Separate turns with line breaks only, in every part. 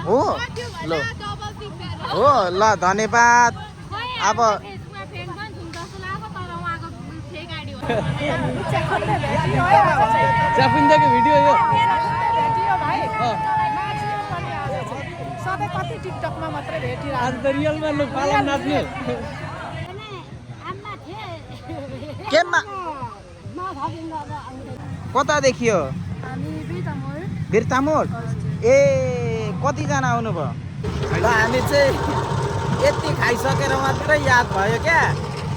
हो ल हो ल धन्यवाद अब
च्यापुन्दाको भिडियो यो
सधैँ कति टिकटकमा मात्रै भेटिरहेको
आज त रियलमा लु पालन नाच्नु
केमा कता देखियो बिरतामोड ए कतिजना आउनुभयो
ल हामी चाहिँ यति खाइसकेर मात्रै याद भयो क्या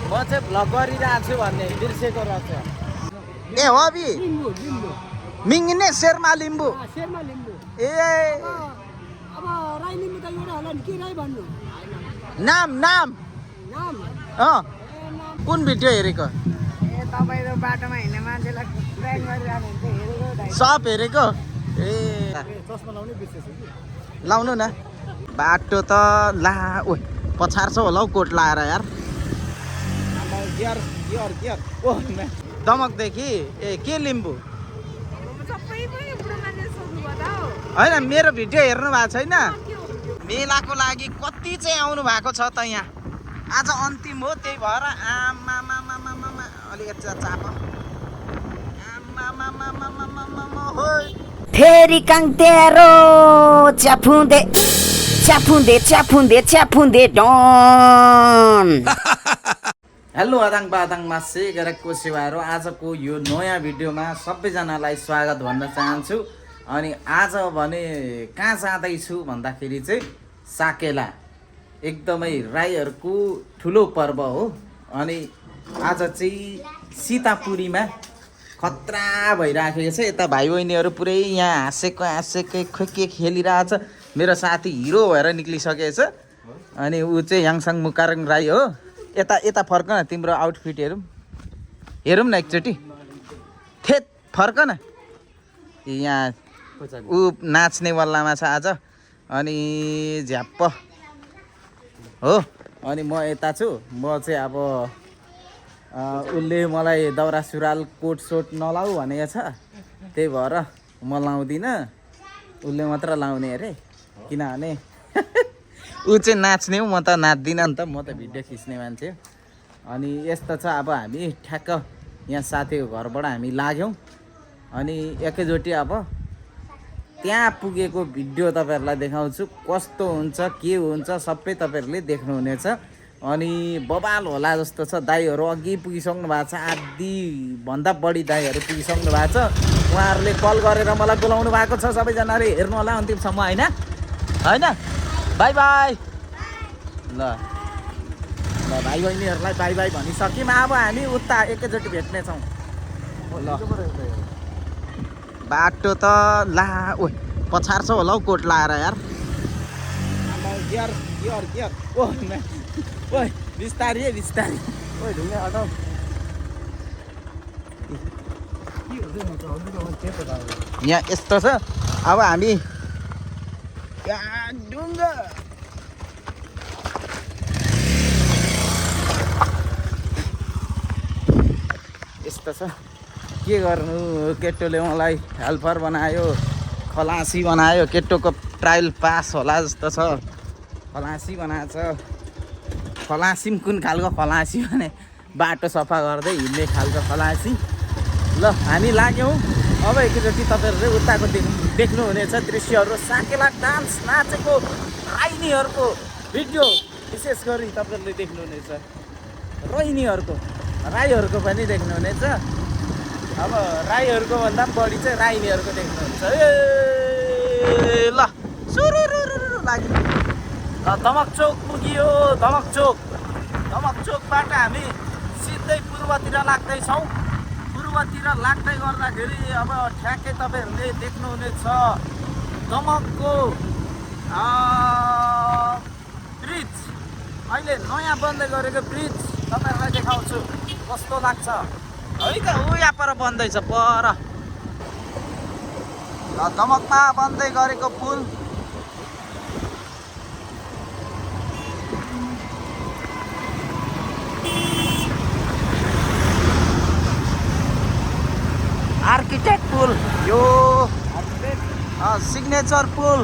म चाहिँ भ्लग गरिरहेको छु भन्ने बिर्सेको रहेछ
ए हो बि मिङ्गिने शेर्मा लिम्बू ए
अब राई लिम्बू त एउटा होला नि के राई भन्नु
नाम नाम
नाम
अँ कुन भिडियो हेरेको
ए तपाईँ बाटोमा हिँड्ने मान्छेलाई ट्रेन गरिरहनु हुन्छ हेरेको
सब हेरेको ए
चस्मा लाउनै बिर्सेछु कि
लाउनु न बाटो त ला ओ पछार्छ होला हौ कोट लाएर यार
गियर गियर गियर ओ
दमकदेखि ए के लिम्बू
सबै पनि बुढो मान्छे सोध्नुभयो त हौ
होइन मेरो भिडियो हेर्नु भएको छैन मेलाको लागि कति चाहिँ आउनु भएको छ त यहाँ आज अन्तिम हो त्यही भएर आमामामामामा अलिकति चाप आमामामामामामा हो
फेरि काङ्तेरो च्याफुन्दे च्याफुन्दे च्याफुन्दे च्याफुन्दे डन
हेलो आदाङ बादाङ मासे गरेको सेवाहरू आजको यो नयाँ भिडियोमा सबैजनालाई स्वागत भन्न चाहन्छु अनि आज भने कहाँ जाँदैछु भन्दाखेरि चाहिँ साकेला एकदमै राईहरूको ठुलो पर्व हो अनि आज चाहिँ सीतापुरीमा खतरा भइराखेको छ यता भाइ बहिनीहरू पुरै यहाँ हाँसेकै खोके खेलिरहेछ मेरो साथी हिरो भएर निक्लिसकेको छ अनि ऊ चाहिँ याङसाङ मुकारङ राई हो यता यता फर्क न तिम्रो आउटफिट हेरौँ न एकचोटि थेत फर्क न यहाँ ऊ नाच्ने वालामा छ आज अनि झ्याप्प हो अनि म यता छु म चाहिँ अब उसले मलाई दौरा सुरुवाल कोट सोट नलाऊ भनेको छ त्यही भएर म लाउँदिनँ उसले मात्र लाउने अरे किनभने ऊ चाहिँ नाच्ने हो म त नाच्दिनँ नि त म त भिडियो खिच्ने मान्छे अनि यस्तो छ अब हामी ठ्याक्क यहाँ साथीको घरबाट हामी लाग्यौँ अनि एकैचोटि अब त्यहाँ पुगेको भिडियो तपाईँहरूलाई देखाउँछु कस्तो हुन्छ के हुन्छ सबै तपाईँहरूले देख्नुहुनेछ अनि बबाल होला जस्तो छ दाइहरू अघि पुगिसक्नु भएको छ आधीभन्दा बढी दाइहरू पुगिसक्नु भएको छ उहाँहरूले कल गरेर मलाई बोलाउनु भएको छ सबैजनाले हेर्नु होला अन्तिमसम्म होइन होइन बाई बाई ल ल भाइ बहिनीहरूलाई बाई बाई भनिसक्यौँ अब हामी उता एकैचोटि भेट्नेछौँ ल
बाटो त ला ओ पछार्छ होला हौ कोट लाएर यार
गियर गियर गियर ओ बिस्तारी है बिस्तारी
ओइ ढुङ्गा हटाउ
यहाँ यस्तो छ अब हामी ढुङ्गा यस्तो छ के गर्नु केटोले मलाई हेल्पर बनायो खलासी बनायो केटोको ट्रायल पास होला जस्तो छ खलासी बनाएको छ खलासी कुन खालको खलासी भने बाटो सफा गर्दै हिँड्ने खालको खलासी ल हामी लाग्यौँ अब एकैचोटि तपाईँहरूले उताको देख्नुहुनेछ दृश्यहरू साकेला डान्स नाचेको राइनीहरूको भिडियो विशेष गरी तपाईँहरूले देख्नुहुनेछ रोहिणीहरूको राईहरूको पनि देख्नुहुनेछ अब राईहरूको भन्दा पनि बढी चाहिँ राइनीहरूको देख्नुहुन्छ ए ल सुरु लाग्यो ल दमक चोक पुगियो दमक चोकबाट हामी सिधै पूर्वतिर लाग्दैछौँ पूर्वतिर लाग्दै गर्दाखेरि अब ठ्याक्कै तपाईँहरूले देख्नुहुनेछ दमकको ब्रिज अहिले नयाँ बन्दै गरेको ब्रिज तपाईँहरूलाई देखाउँछु कस्तो लाग्छ है त ऊ यहाँ पर बन्दैछ पर ल दमकमा बन्दै गरेको पुल आर्किटेक्ट पुल यो सिग्नेचर पुल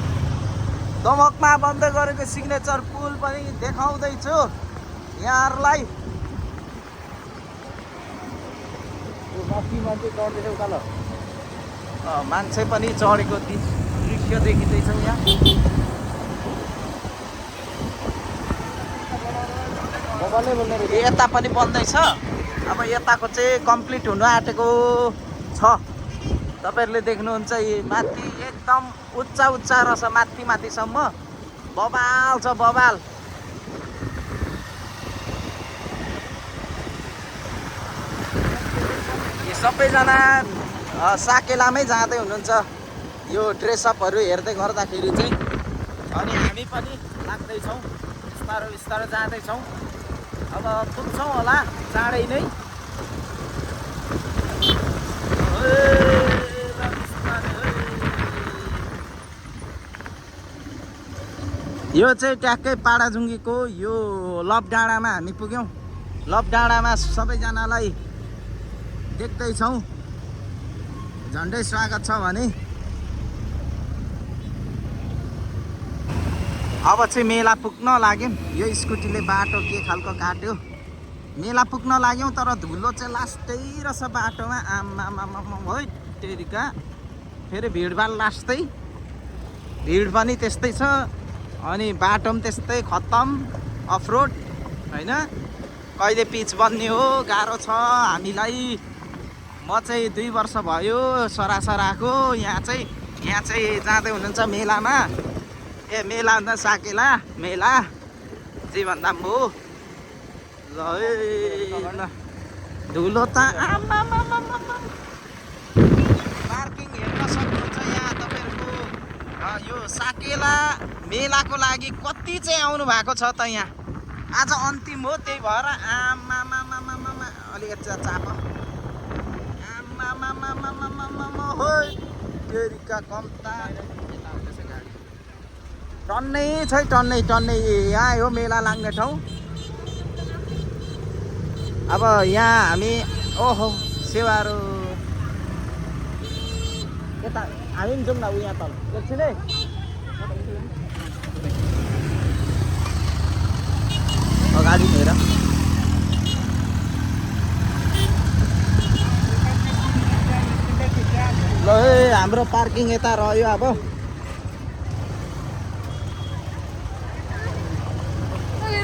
दमकमा बन्दै गरेको सिग्नेचर पुल पनि देखाउँदैछु यहाँहरूलाई। मान्छे पनि चढेको दृश्य देखिँदैछ यहाँ। यता पनि बन्दैछ। अब यताको चाहिँ कम्प्लिट हुनु आँटेको छ। तपाईँहरूले देख्नुहुन्छ यी माथि एकदम उच्चा उच्चा रहेछ, माथि माथिसम्म बबाल छ बबाल। सबैजना साकेलामै जाँदै हुनुहुन्छ यो ड्रेसअपहरू हेर्दै गर्दाखेरि चाहिँ। अनि हामी पनि लाग्दैछौँ, बिस्तारो बिस्तारो जाँदैछौँ। अब पुग्छौँ होला चाँडै नै। यो चाहिँ ट्याक्कै पाडाजुङ्गीको यो लभ डाँडामा हामी पुग्यौँ। लभ डाँडामा सबैजनालाई देख्दैछौँ, झन्डै स्वागत छ भने। अब चाहिँ मेला पुग्न लाग्यौँ। यो स्कुटीले बाटो के खालको काट्यो। मेला पुग्न लाग्यौँ तर धुलो चाहिँ लास्टै रहेछ बाटोमा। आमामामा है तेरिका। फेरि भिडभाड लास्टै, भिड पनि त्यस्तै छ अनि बाटो पनि त्यस्तै खत्तम अफरोड होइन। कहिले पिच बन्ने हो, गाह्रो छ हामीलाई। म चाहिँ 2 वर्ष भयो सरासर आएको। यहाँ चाहिँ जाँदै हुनुहुन्छ मेलामा। ए मेला भन्दा साकेला मेला जे भन्दा पनि हो। ल धुलो त पार्किङ हेर्न सक्नुहुन्छ यहाँ तपाईँहरूको। यो साकेला मेलाको लागि कति चाहिँ आउनु भएको छ त यहाँ। आज अन्तिम हो, त्यही भएर आमामामामामा अलिकति चाप। आमामामामामामा हो तेरिका कम्ता टन्नै छै, टन्नै टन्नै। यहाँ हो मेला लाग्ने ठाउँ। अब यहाँ हामी ओहो सेवारो यता हामी पनि जाउँ न। यहाँ तल एकछिनै अगाडि हेर। ल हाम्रो पार्किङ यता रह्यो। अब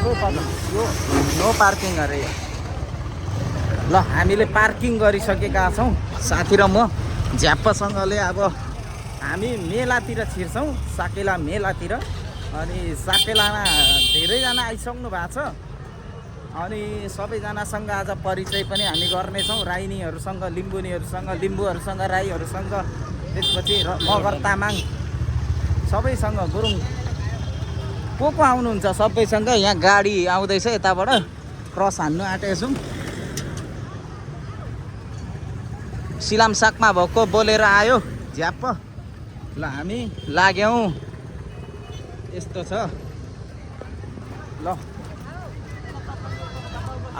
यो नो पार्किङ अरे। ल हामीले पार्किङ गरिसकेका छौँ साथी र म झ्याप्पसँगले। अब हामी मेलातिर छिर्छौँ, साकेला मेलातिर। अनि साकेलामा धेरैजना आइसक्नु भएको छ। अनि सबैजनासँग आज परिचय पनि हामी गर्नेछौँ। राईनीहरूसँग, लिम्बुनीहरूसँग, लिम्बूहरूसँग, राईहरूसँग, त्यसपछि मगर तामाङ सबैसँग, गुरुङ को आउनुहुन्छ सबैसँग। यहाँ गाडी आउँदैछ यताबाट, क्रस हान्नु आँटेको छौँ। सिलामसाकमा भएको बोलेर आयो झ्याप्प। ल हामी लाग्यौँ। यस्तो छ। ल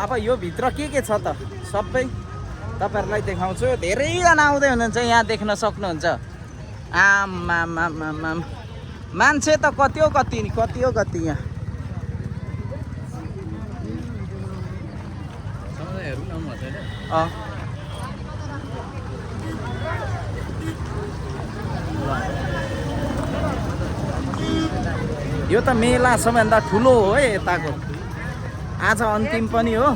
अब यो भित्र के छ त सबै तपाईँहरूलाई देखाउँछु। धेरैजना आउँदै हुनुहुन्छ, यहाँ देख्न सक्नुहुन्छ। आमामामामा मान्छे त कति हो कति यहाँ। यो त मेला सबैभन्दा ठुलो हो है यताको। आज अन्तिम पनि हो।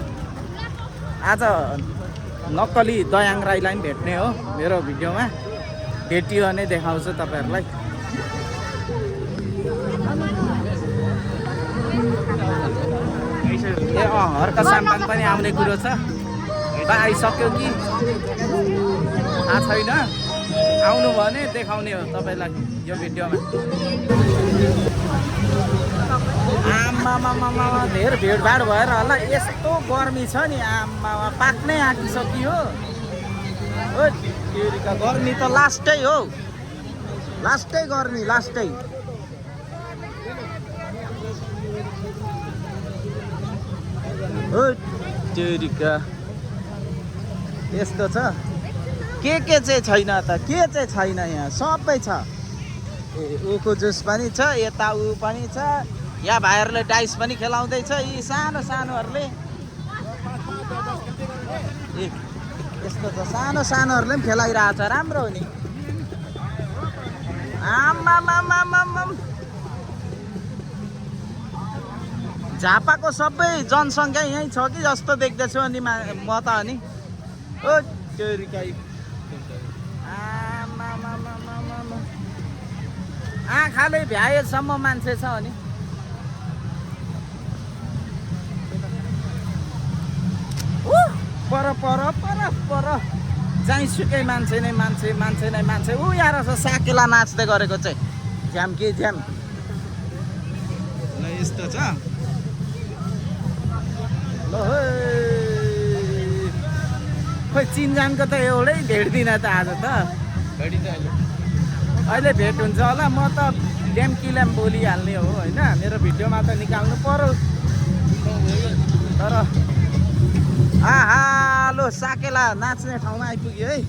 आज नक्कली दयाङ राईलाई पनि भेट्ने हो मेरो भिडियोमा। भेटियो भने देखाउँछु तपाईँहरूलाई। ए हर्क साम्पाङ पनि आउने कुरो छ। आइसक्यो कि थाहा छैन। आउनु भने देखाउने हो तपाईँलाई यो भिडियोमा। आमामामामा धेरै भिडभाड भएर होला। यस्तो गर्मी छ नि आमामा, पाक्नै आँटिसकियो। हो गर्मी त लास्टै हो, लास्टै गर्मी लास्टै। हो तेरिका यस्तो छ। के चाहिँ छैन त, के चाहिँ छैन यहाँ सबै छ। ऊको जुस पनि छ, यता ऊ पनि छ। यहाँ भाइहरूले डाइस पनि खेलाउँदैछ, यी सानो सानोहरूले। ए यस्तो छ, सानो सानोहरूले पनि खेलाइरहेछ, राम्रो हो नि। आमामामामाम झापाको सबै जनसङ्ख्या यहीँ छ कि जस्तो देख्दैछु। अनि म त अनि ओ चोरिकाई आमामामामामा आँखाले भ्याएसम्म मान्छे छ। अनि पर पर पर पर जहीँसुकै मान्छे नै मान्छे, मान्छे नै मान्छे। ऊ यहाँ रहेछ साकेला नाच्दै गरेको चाहिँ, झ्याम कि झ्याम। ल यस्तो छ। ल खोइ चिनजानको त एउटै भेट्दिनँ त आज त। अहिले भेट हुन्छ होला। म त ल्याम्किल्याम बोलिहाल्ने हो होइन, मेरो भिडियोमा त निकाल्नु पर्यो। तर आहा लो साकेला नाच्ने ठाउँमा आइपुग्यो है।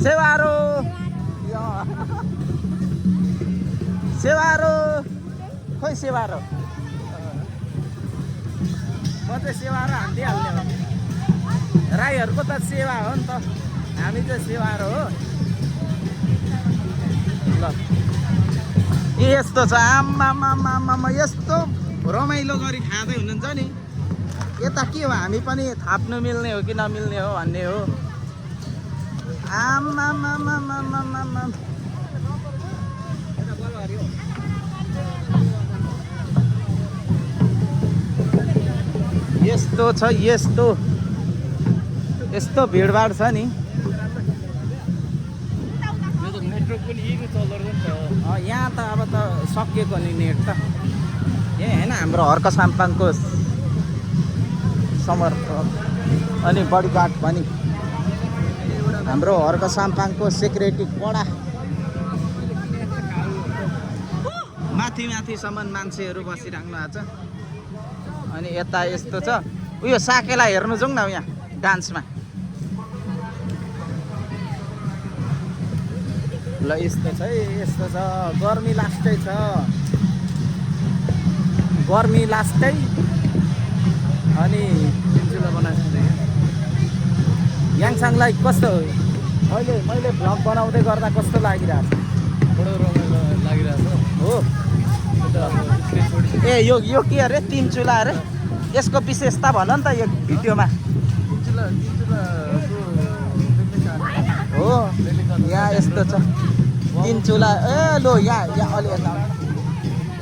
सेवारो सेवारो खोइ सेवारो, म चाहिँ सेवारो हानिदिइहाल्ने हो। राईहरूको त सेवा हो नि त, हामी चाहिँ सेवारो हो। ल यस्तो छ। आमामामामा यस्तो रमाइलो गरी खाँदै हुनुहुन्छ नि। यता के हो, हामी पनि थाप्नु मिल्ने हो कि नमिल्ने हो भन्ने हो। आमामामामामामा यस्तो छ, यस्तो यस्तो भिडभाड छ नि। यहाँ त अब त सकिएको नि नेट त। ए होइन, हाम्रो हर्क साम्पाङको समर्थक अनि बडीगार्ड पनि, हाम्रो हर्क साम्पाङको सेक्युरिटी कडा। माथि माथिसम्म मान्छेहरू बसिराख्नु भएको छ। अनि यता यस्तो छ। उयो साकेला हेर्नु जाउँ न यहाँ डान्समा। ल यस्तो छ है, यस्तो छ। गर्मी लास्टै छ, गर्मी लास्टै। अनि याङसाङलाई कस्तो अहिले मैले भ्लग बनाउँदै गर्दा कस्तो लागिरहेको छ?
बडो रमाइलो लागिरहेको
हो। ए यो के अरे, तिन चुला अरे, यसको विशेषता भन नि त यो भिडियोमा। हो यहाँ यस्तो छ तिन चुला। ए लो यहाँ अलि यता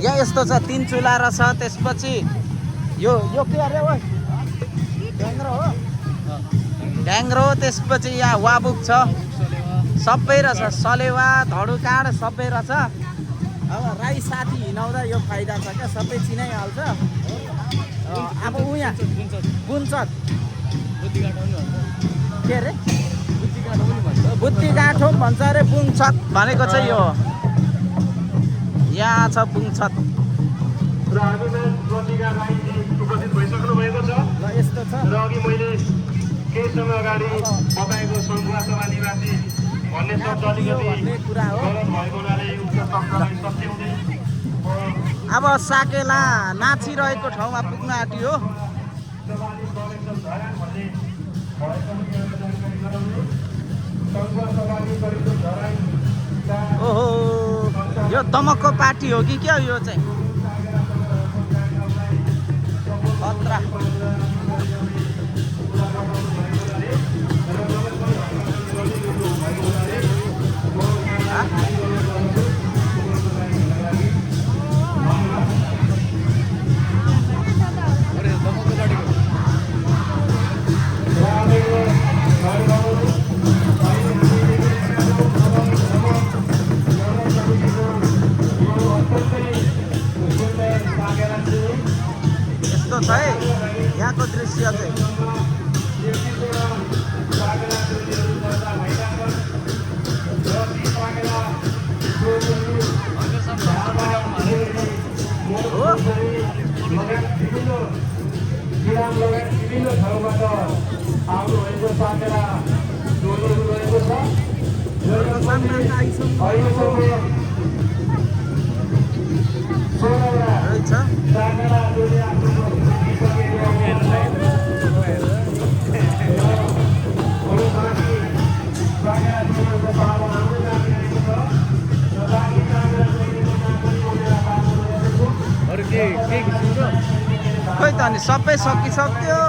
यहाँ यस्तो छ, तिन चुला रहेछ। त्यसपछि यो के अरे ओ ढ्याङ्ग्रो हो, ढ्याङ्ग्रो। त्यसपछि यहाँ वाबुक छ, सबै रहेछ। सलेवा धडुकाँड सबै रहेछ। अब राई साथी हिँडाउँदा यो फाइदा छ क्या, सबै चिनाइहाल्छ। अब ऊ यहाँ गुन्चत के अरे, बुद्धिगाँठो भन्छ अरे, बुङछत भनेको चाहिँ यो यहाँ छ बुङछत।
र हामीमा प्रतिका राईजी उपस्थित भइसक्नु भएको छ।
ल यस्तो छ।
र अघि मैले केही समय अगाडि तपाईँको सङ्घुवासभा निवासी भन्ने शब्द अलिकति
कुरा हो।
गलत भएको हुनाले उक्त शब्दलाई सच्याउँदै
अब साकेला नाचिरहेको ठाउँमा पुग्न आँट्यो। ओहो यो दमकको पार्टी हो कि क्या यो चाहिँ? खतरा। यस्तो छ है यहाँको दृश्य चाहिँ।
विभिन्न ठाउँबाट आउनुभएको साकेला टोलीहरू रहेको छ। र
अरू के खिच्नु
खोइ त अनि सबै सकिसक्यो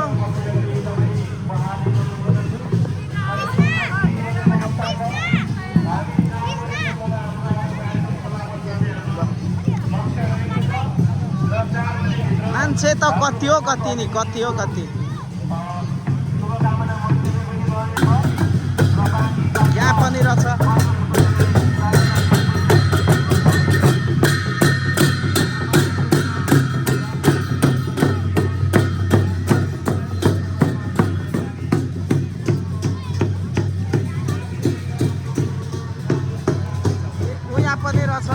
मान्छे त कति हो कति नि कति हो कति यहाँ पनि रहेछ यहाँ पनि रहेछ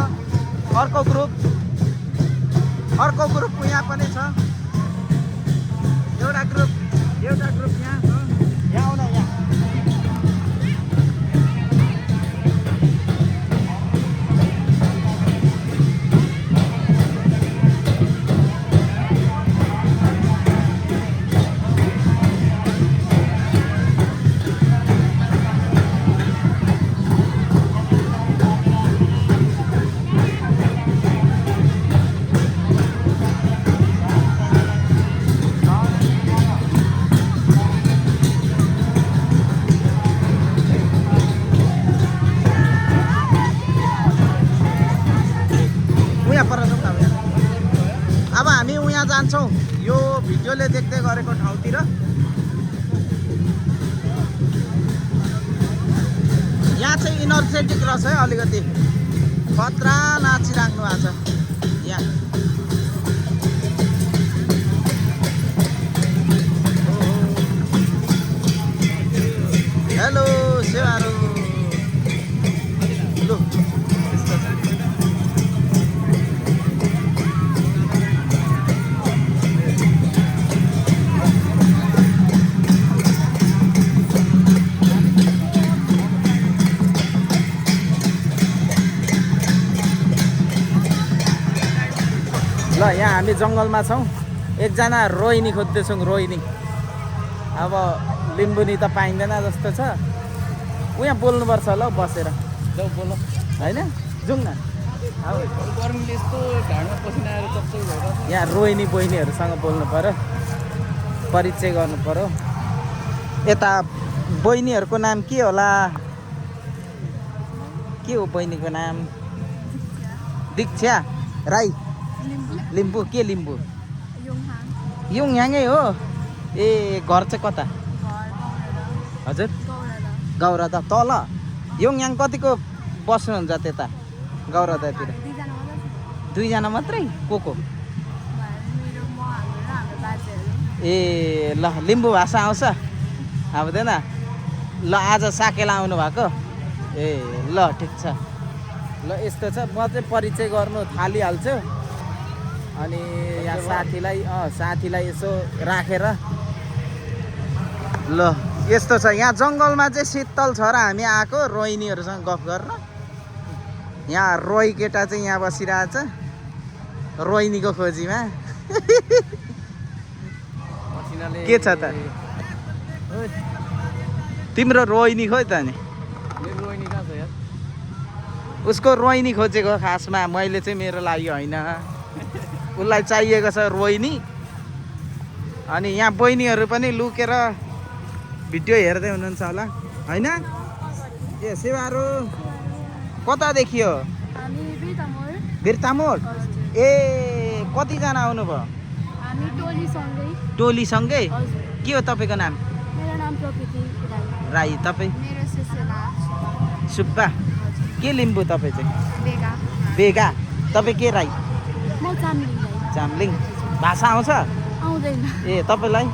अर्को ग्रुप यहाँ पनि छ एउटा ग्रुप यहाँ छ यहाँ आउन यहाँ अब हामी उहाँ जान्छौँ यो भिडियोले देख्दै गरेको ठाउँतिर यहाँ चाहिँ इनर्जेटिक रहेछ है अलिकति खतरा नाचिराख्नु भएको छ यहाँ हेलो सेवारो लु ल यहाँ हामी जङ्गलमा छौँ एकजना रोहिणी खोज्दैछौँ रोहिणी अब लिम्बुनी त पाइँदैन जस्तो छ उहाँ बोल्नुपर्छ होला हौ बसेर
जाऊ बोल
होइन जाउँ न
अब गर्मीले यस्तो ढाडमा पसिना आएर चप्चै भइरहेको
यहाँ रोहिणी बहिनीहरूसँग बोल्नु पऱ्यो परिचय गर्नु पऱ्यो यता बहिनीहरूको नाम के होला के हो बहिनीको नाम दीक्षा राई लिम्बू के लिम्बू युङयाङै हो ए घर चाहिँ कता हजुर गौरदा तल युङयाङ कतिको बस्नुहुन्छ त्यता गौरदातिर दुईजना मात्रै को ए ल लिम्बू भाषा आउँछ आउँदैन ल आज साकेला आउनु भएको ए ल ठिक छ ल यस्तो छ म चाहिँ परिचय गर्नु थालिहाल्छु अनि यहाँ साथीलाई यसो राखेर ल यस्तो छ यहाँ जङ्गलमा चाहिँ शीतल छ र हामी आएको रोहिणीहरूसँग गफ गर्न यहाँ रोही केटा चाहिँ यहाँ बसिरहेछ रोहिणीको खोजीमा
पसिनाले
के छ त तिम्रो रोहिणी खोइ त नि
मेरो रोहिणी कहाँ छ यार
उसको रोहिणी खोजेको खासमा मैले चाहिँ मेरो लागि होइन उसलाई चाहिएको छ रोहिणी अनि यहाँ बहिनीहरू पनि लुकेर भिडियो हेर्दै हुनुहुन्छ होला होइन ए सेवारो कतादेखि हो बिर्तामोड ए कतिजना आउनुभयो टोलीसँगै के हो तपाईँको नाम राई तपाईँ सुब्बा के लिम्बू तपाईँ चाहिँ बेगा तपाईँ के राई चाम्लिङ भाषा आउँछ ए तपाईँलाई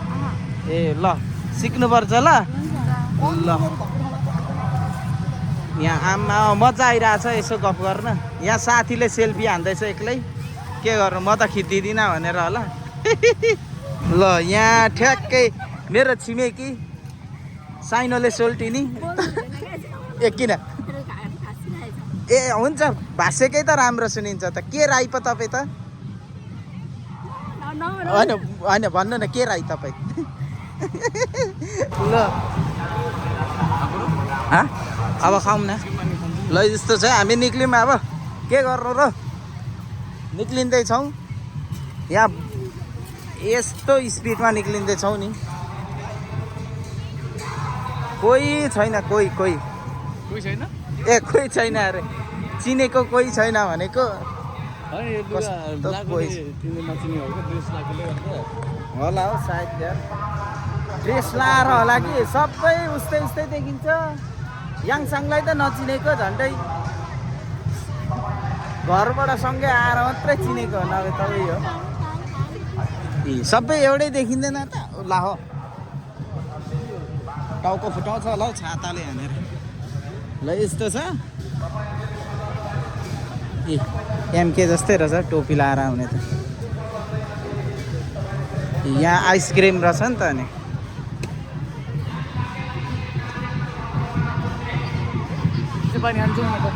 ए ल सिक्नुपर्छ ल ल यहाँ आमा मजा आइरहेछ यसो गफ गर्न यहाँ साथीले सेल्फी हान्दैछ एक्लै के गर्नु म त खिचिदिनँ भनेर होला ल यहाँ ठ्याक्कै मेरो छिमेकी साइनोले सोल्टिनी ए किन ए हुन्छ भाष्यकै त राम्रो सुनिन्छ त के राई पो तपाईँ त होइन होइन भन्नु न के राई तपाईँ ल अब खाउँ न ल यस्तो छ हामी निक्ल्यौँ अब के गर्नु र निक्लिँदैछौँ यहाँ यस्तो स्पिडमा निक्लिँदैछौँ नि कोही छैन कोही
कोही छैन
ए कोही छैन अरे चिनेको कोही छैन भनेको
होइन यो
कस्तो
लुगा
कोही
तिमीले नचिने हो क्या ड्रेस लगाएकोले गर्दा
होला हो सायद यार ड्रेस लाएर होला कि सबै उस्तै उस्तै देखिन्छ याङसाङलाई त नचिनेको झन्डै घरबाट सँगै आएर मात्रै चिनेको हो नभए तपाईँ हो ए सबै एउटै देखिँदैन त ला हो टाउको फुटाउँछ होला हौ छाताले हानेर ल यस्तो छ ए एमके जस्तै रहेछ टोपी लाएर आउने त यहाँ आइसक्रिम रहेछ नि त अनि
पानी हान्छौँ न त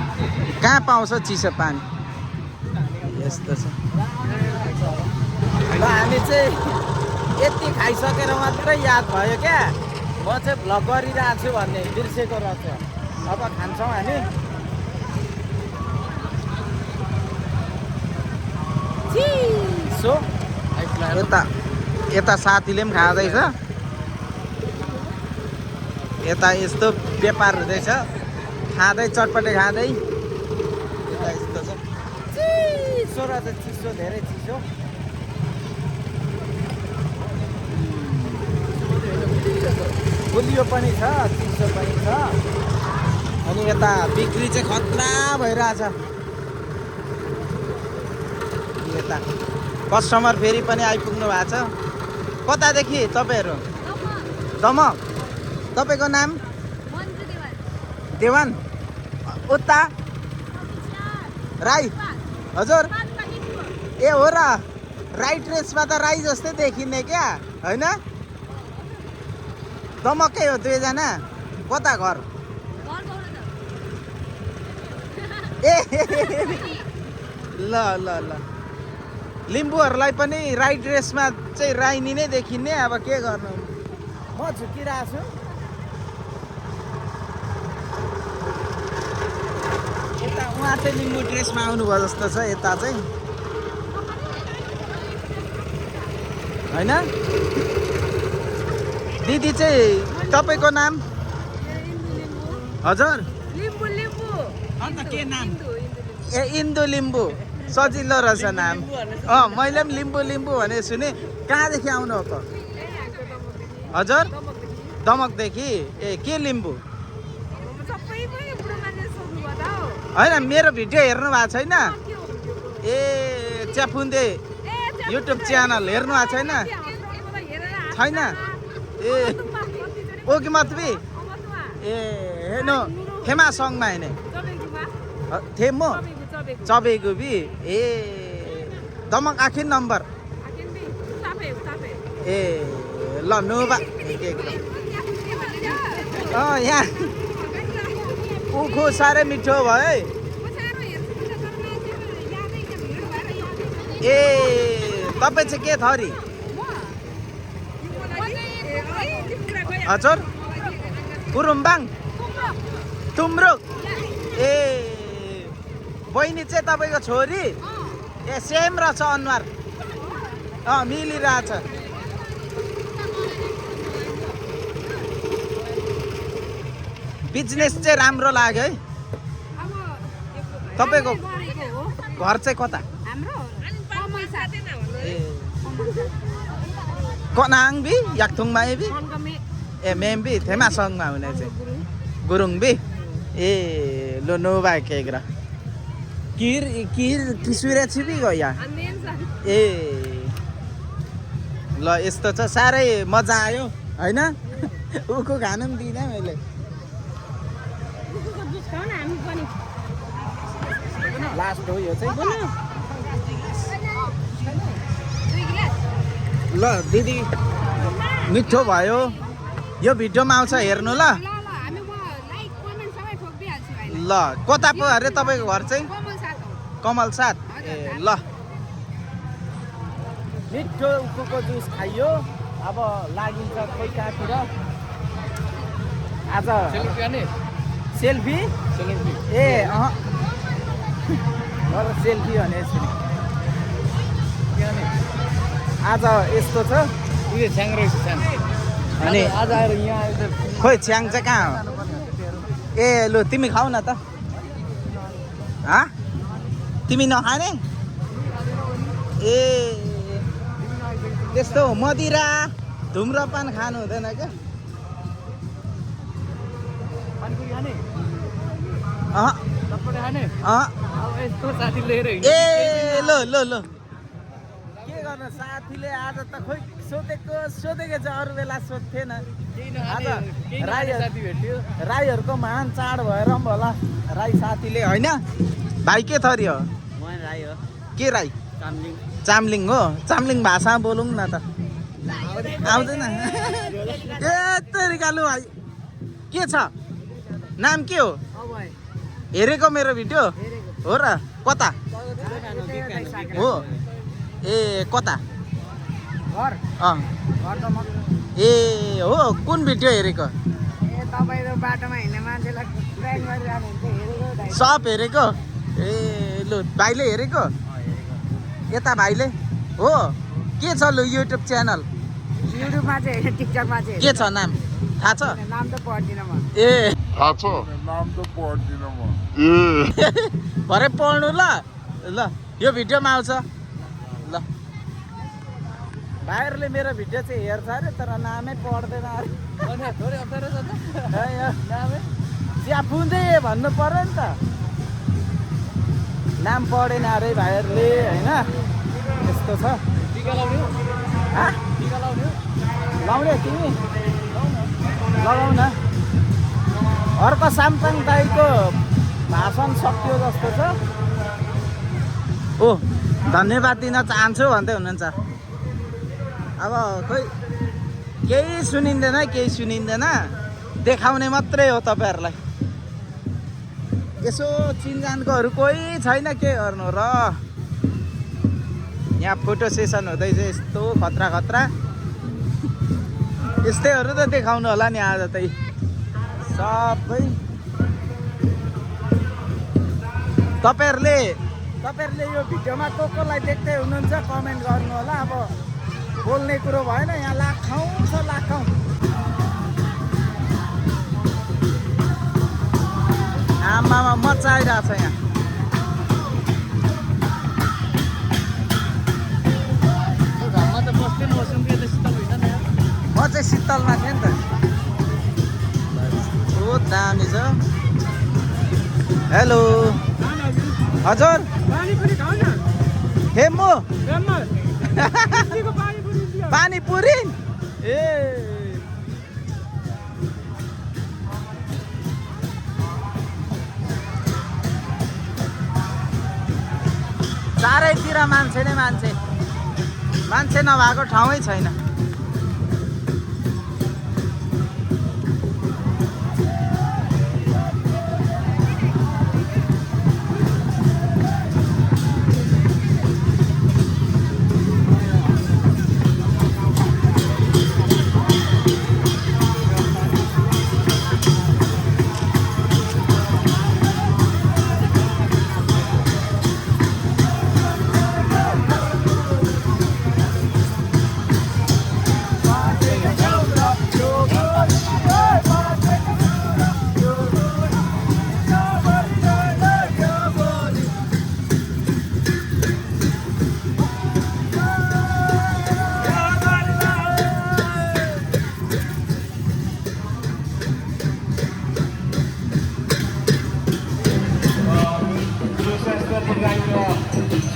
कहाँ पाउँछ चिसो पानी यस्तो छ ल हामी चाहिँ यति खाइसकेर मात्रै याद भयो क्या म चाहिँ भ्लग गरिरहेको छु भन्ने बिर्सेको रहेछ अब खान्छौँ हामी सो यता यता साथीले पनि खाँदैछ यता यस्तो व्यापार हुँदैछ खाँदै चटपटे खाँदै यता यस्तो छ चिसो रहेछ चिसो धेरै चिसो गुलियो पनि छ चिसो पनि छ अनि यता बिक्री चाहिँ खतरा भइरहेछ यता कस्टमर फेरि पनि आइपुग्नु भएको छ कतादेखि तपाईँहरू दमक तपाईँको नाम देवान उता राई हजुर ए हो र राई ड्रेसमा त राई जस्तै देखिने क्या होइन दमकै हो दुईजना कता घर ए ल ल ल लिम्बूहरूलाई पनि राई ड्रेसमा चाहिँ राइनी नै देखिने अब के गर्नु म झुकिरहेको छु यता उहाँ चाहिँ लिम्बू ड्रेसमा आउनुभयो जस्तो छ यता चाहिँ होइन दिदी चाहिँ तपाईँको नाम हजुर अन्त के नाम ए इन्दु लिम्बू सजिलो रहेछ नाम मैले पनि लिम्बू लिम्बू भने सुने कहाँदेखि आउनुभएको हजुर दमकदेखि ए के लिम्बू होइन मेरो भिडियो हेर्नु भएको छैन ए च्याफुन्दे युट्युब च्यानल हेर्नु भएको छैन छैन ए ओके मतबी ए हेर्नु फेमा सङमा हेर्ने थेमो चबेको बी ए दमक आखिर नम्बर ए ल नोबा यहाँ उखु साह्रै मिठो भयो है ए तपाईँ चाहिँ के थरी हजुर गुरुम्बाङ तुम्रुक ए बहिनी चाहिँ तपाईँको छोरी ए सेम रहेछ अनुहार मिलिरहेछ बिजनेस चाहिँ राम्रो लाग्यो है तपाईँको घर चाहिँ कता कनाङ बी याकथुङमा बी ए मेम बी थेमासङमा हुने चाहिँ Gurung be A low nova केग्रा किर किर किसुरे छिपी गयो ए ल यस्तो छ साह्रै मजा आयो होइन उखु खानु पनि दिइनँ मैले लास्ट हो यो चाहिँ ल दिदी मिठो भयो यो भिडियोमा आउँछ हेर्नु ल ल कता पो अरे तपाईँको घर चाहिँ
कमल साथ हो।
कमल साथ ए ल मिठो उखुको जुस खाइयो अब लागिन्छ खोइ कहाँतिर आज
सेलरोटी खाने
सेल्फी
सेलरोटी
ए अँ सेल्फी भने यसरी आज यस्तो छ
उयो छ्याङ रहेछ छ्याङ
अनि
आज आएर यहाँ आएर
खोइ छ्याङ चाहिँ कहाँ हो ए लु तिमी खाऊ न त हँ तिमी नखाने ए त्यस्तो मदिरा धुम्रपान खानु हुँदैन क्या
पानीपुरी खाने
अँ
चटपटे खाने
अँ
अब यस्तो साथी लिएर
ए ल ल ल के गर्नु साथीले आज त खोइ सोधेको छ अरू बेला सोध्थेन आज
साथी भेट्यो
राईहरूको महान चाड भएर पनि होला राई साथीले होइन भाइ के थरी हो
म राई हो
के राई
चामलिङ
चामलिङ हो चामलिङ भाषा बोलौँ न त आउँदैन ए तरिका लु भाइ के छ नाम के हो हेरेको मेरो भिडियो हो र कता हो ए कता
घर
अँ
घर त म
ए हो कुन भिडियो हेरेको
ए तपाईँको बाटोमा हिँड्ने मान्छेलाई ड्राइभ गरिरहनु हुन्छ हेरेको दाइ।
सब हेरेको ए लु भाइले हेरेको यता भाइले हो के छ लु युट्युब च्यानल
युट्युबमा चाहिँ होइन टिकटकमा चाहिँ
के छ नाम थाहा छ
नाम त पढ्दिनँ म।
ए
नाम त पढ्दिनँ म
भरे पढ्नु ल ल यो भिडियोमा आउँछ ल भाइहरूले मेरो भिडियो चाहिँ हेर्छ अरे तर नामै पढ्दैन अरे
अनि थोरै अप्ठ्यारो छ त
नामै च्यापुँदै भन्नु पर्यो नि त नाम पढेन अरे भाइहरूले होइन यस्तो छ
टिका लाउने हो
हाँ?
टिका लाउने हो
लाउने तिमी लगाउ न अर्को साम्पाङ दाईको भाषण सकियो जस्तो छ ओ धन्यवाद दिन चाहन्छु भन्दै हुनुहुन्छ अब खोइ केही सुनिँदैन देखाउने मात्रै हो तपाईँहरूलाई यसो चिनजानकोहरू कोही छैन के गर्नु र यहाँ फोटो सेसन हुँदैछ यस्तो खतरा यस्तैहरू त देखाउनु होला नि आज चाहिँ सबै तपाईँहरूले यो भिडियोमा कोलाई देख्दै हुनुहुन्छ कमेन्ट गर्नु होला अब बोल्ने कुरो भएन यहाँ लाखौँ छ लाखौँ आमामा मजा आइरहेको छ यहाँ
घाममा त बस्दै नबस्नु कि यता शीतल होइन नि
म चाहिँ शीतलमा थिएँ नि त बहुत दामी छ हेलो हजुर हेम्बो पानीपुरी ए चारैतिर मान्छे नै मान्छे नभएको ठाउँै छैन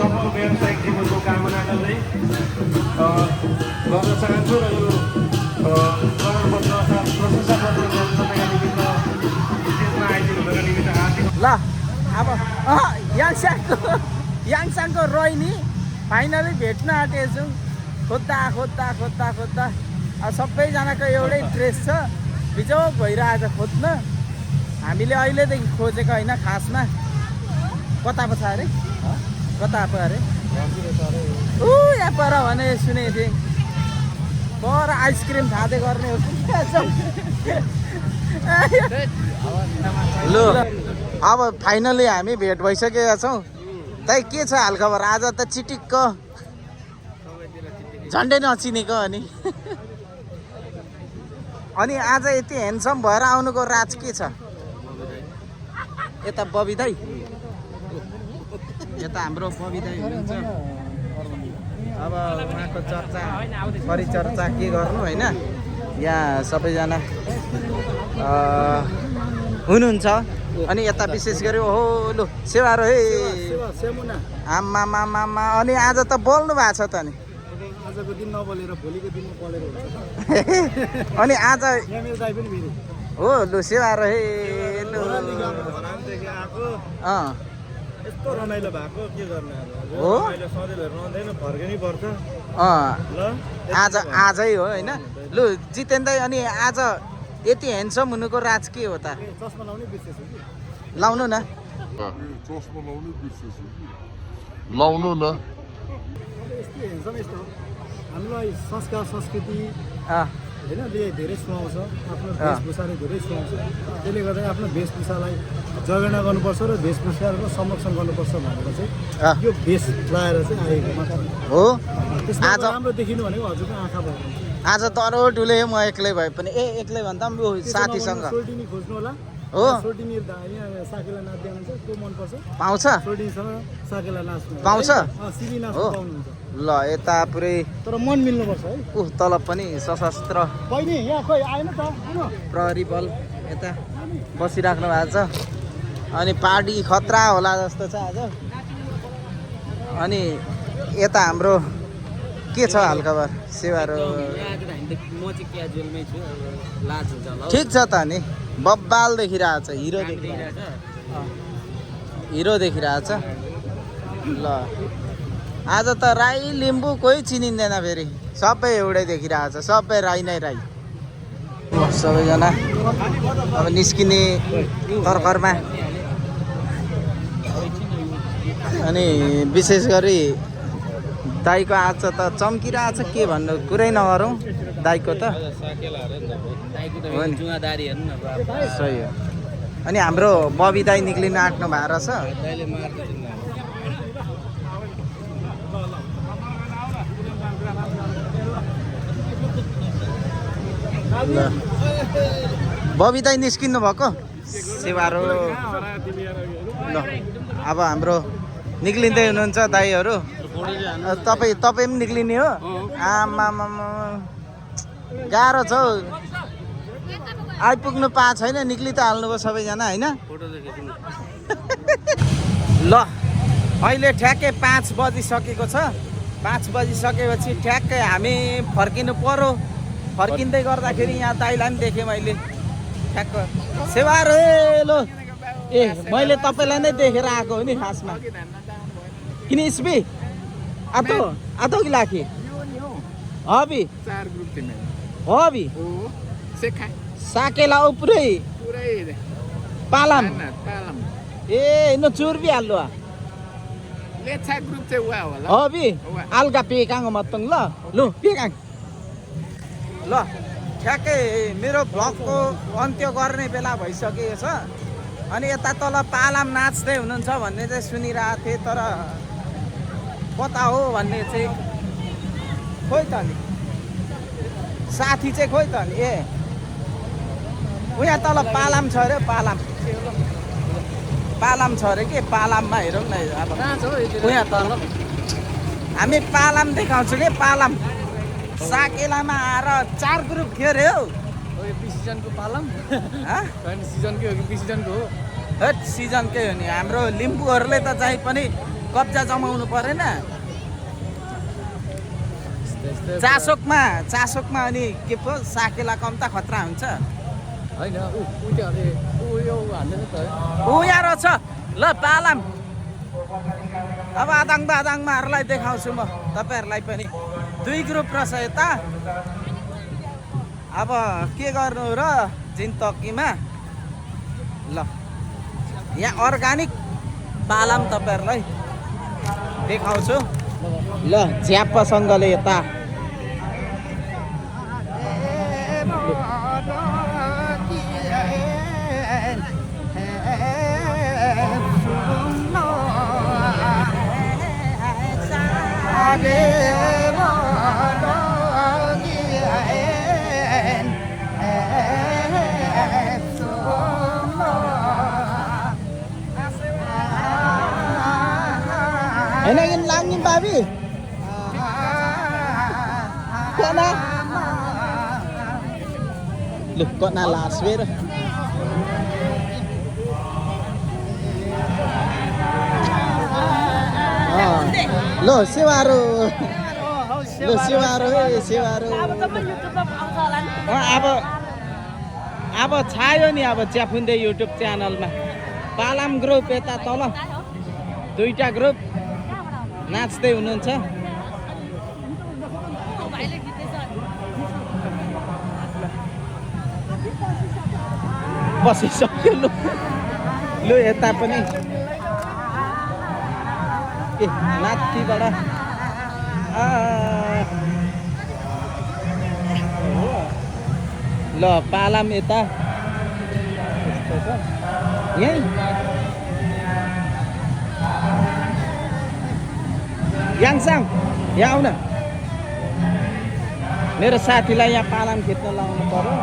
सफल व्यावसायिक जीवनको कामना गर्दै गर्न चाहन्छु र यो प्रमाणपत्र अथवा प्रशंसा पत्र तपाईँका निमित्त स्टेजमा आइदिनु भएका निमित्त हार्दिक
ल अब याङसाङको रोइनी फाइनली भेट्न आँटेछु खोज्दा अब सबैजनाको एउटै ड्रेस छ बिजोग भइरहेछ खोज्न हामीले अहिलेदेखि खोजेको होइन खासमा कता पो छ अरे कता पो अरे ऊ यहाँ पर भने सुनेको थिएँ पर आइसक्रिम खाँदै गर्ने हो लु अब फाइनली हामी भेट भइसकेका छौँ दाइ के छ हालखबर आज त चिटिक्क झन्डै नचिनेको अनि अनि आज यति ह्यान्डसम भएर आउनुको राज के छ यता बबी दाइ यता हाम्रो बबी दाइ हुनुहुन्छ अब उहाँको चर्चा परिचर्चा के गर्नु होइन यहाँ सबैजना हुनुहुन्छ अनि यता विशेष गरी ओहो लु सेवारो हे आमा मामा अनि आज त बोल्नु भएको छ त नि
आजको दिन नबोलेर भोलिको दिनमा बोलेर हुन्छ
अनि आज
मेरो दाइ पनि फेरि
हो लु सेवारो हे लु
घरामदेखि आएको यस्तो रमाइलो भएको के गर्ने
हो
अहिले सधैँ रहँदैन फर्किनै पर्छ ल
आजै हो होइन लु जितेन दाइ अनि आज यति ह्यान्डसम हुनुको राज के हो त
चस्मा लाउने विशेष हो कि
लाउनु न
लाउनु न
यस्तो हेर्छौँ यस्तो हो हामीलाई संस्कार संस्कृति
अँ,
होइन धेरै सुहाउँछ आफ्नो वेशभूषाले धेरै सुहाउँछ त्यसले गर्दा आफ्नो वेशभूषालाई जगेर्ना गर्नुपर्छ र वेशभूषाहरूको संरक्षण गर्नुपर्छ भनेर
अँ।
चाहिँ यो वेश लाएर चाहिँ आएको मात्र
हो
त्यसमा
आज
राम्रो देखिनु भनेको हजुरको आँखा भयो
आज तरो डुले म एक्लै भए पनि एक्लै भन्दा पनि ऊ साथीसँग
सोल्टिनी खोज्नु होला
हो
सोल्टिनी यहाँ साकेला नाच्दै हुनुहुन्छ को मनपर्छ
पाउँछ
सोल्टिनीसँग साकेला नाच्नु
पाउँछ?
सिबी नाच्नु
हो।
पाउनुहुन्छ
ल यता पुरै
तर मन मिल्नुपर्छ है
ऊ तल पनि सशस्त्र
बहिनी यहाँ खोइ आएन त किन
प्रहरी बल यता बसिराख्नु भएको छ अनि पार्टी खतरा होला जस्तो छ आज अनि यता हाम्रो के छ हालखबर सेवारो
म चाहिँ क्याजुअलमै छु लाज हुन्छ होला
ठिक छ त नि बब्बाल देखिरहेछ हिरो देखिरहेछ हिरो देखिरहेछ ल आज त राई लिम्बू कोही चिनिँदैन फेरि सबै एउटै देखिरहेछ सबै राई नै राई सबैजना अब निस्किने तर्खरमा अनि विशेष गरी दाइको आज त चम्किरहेछ के भन्नु कुरै नगरौँ दाइको त हो नि।
जुवादारी हेर्नु न
सही हो अनि हाम्रो बबी दाइ निक्लिन आँट्नु भएको रहेछ
दाइले मार्दैछ
ल बबी दाइ निस्किनु भएको सेवारो ल अब हाम्रो निक्लिँदै हुनुहुन्छ दाइहरू तपाईँ पनि निक्लिने हो आमामा गाह्रो छ हौ आइपुग्नु पाएको छैन निक्लि त हाल्नुभयो सबैजना होइन ल अहिले ठ्याक्कै 5 बजिसकेको छ 5 बजिसकेपछि ठ्याक्कै हामी फर्किनु पर्यो फर्किँदै गर्दाखेरि यहाँ दाइलाई पनि देखेँ मैले ठ्याक्क सेवारो लो ए मैले तपाईँलाई नै देखेर आएको हो नि खासमा किन इस्बी आतो आतो कि लाखी हबी
4 ग्रुप थिए मेरो
हबी
ओ सेखा
साकेला ऊ पुरै
पुरै
पालाम
पालम
ए नो चुर्बी हाल्नु
लेछा ग्रुप चाहिँ वा होला
हबी आल्का पेकाङ मत्तङ ल लु पेकाङ ल ठ्याक्कै मेरो भ्लगको अन्त्य गर्ने बेला भइसकेको छ अनि यता तल पालाम नाच्दै हुनुहुन्छ भन्ने चाहिँ सुनिरहेको थिएँ तर कता हो भन्ने चाहिँ खोइ त नि साथी चाहिँ खोइ त नि ए उहाँ तल पालाम छ अरे पालाम छ अरे के पालाममा हेरौँ न अब उहाँ तल हामी पालाम देखाउँछु कि पालाम साकेलामा आएर 4 ग्रुप थियो अरे हौ
सिजनको पालम
हँ
सिजनकै हो कि सिजनको हो
हट सिजनकै हो नि हाम्रो लिम्बूहरूले त चाहिँ पनि कब्जा जमाउनु परेन चासोकमा अनि के पो साकेला कम्ता खतरा हुन्छ
होइन उयो हाल्दैन त
ऊ यहाँ रहेछ ल पालाम अब आदाङमाहरूलाई देखाउँछु म तपाईँहरूलाई पनि 2 ग्रुप रहेछ यता अब के गर्नु र जिन्तकीमा ल यहाँ अर्गानिक पालाम तपाईँहरूलाई देखाउँछु ल झ्याप्पसँगले यता Enangin langin babi. Kok na? Loh, kok na laswer? Lo, siwaru. Lo, siwaru, siwaru. अब छायो नि अब च्याफुन्दे युट्युब च्यानलमा पालाम ग्रुप यता तल 2टा ग्रुप नाच्दै हुनुहुन्छ बसिसक्यो लु यता पनि ए नातिबाट ल पालाम यता यही याङसाङ यहाँ आउन मेरो साथीलाई यहाँ पालाम खिच्न लाउनु पर्यो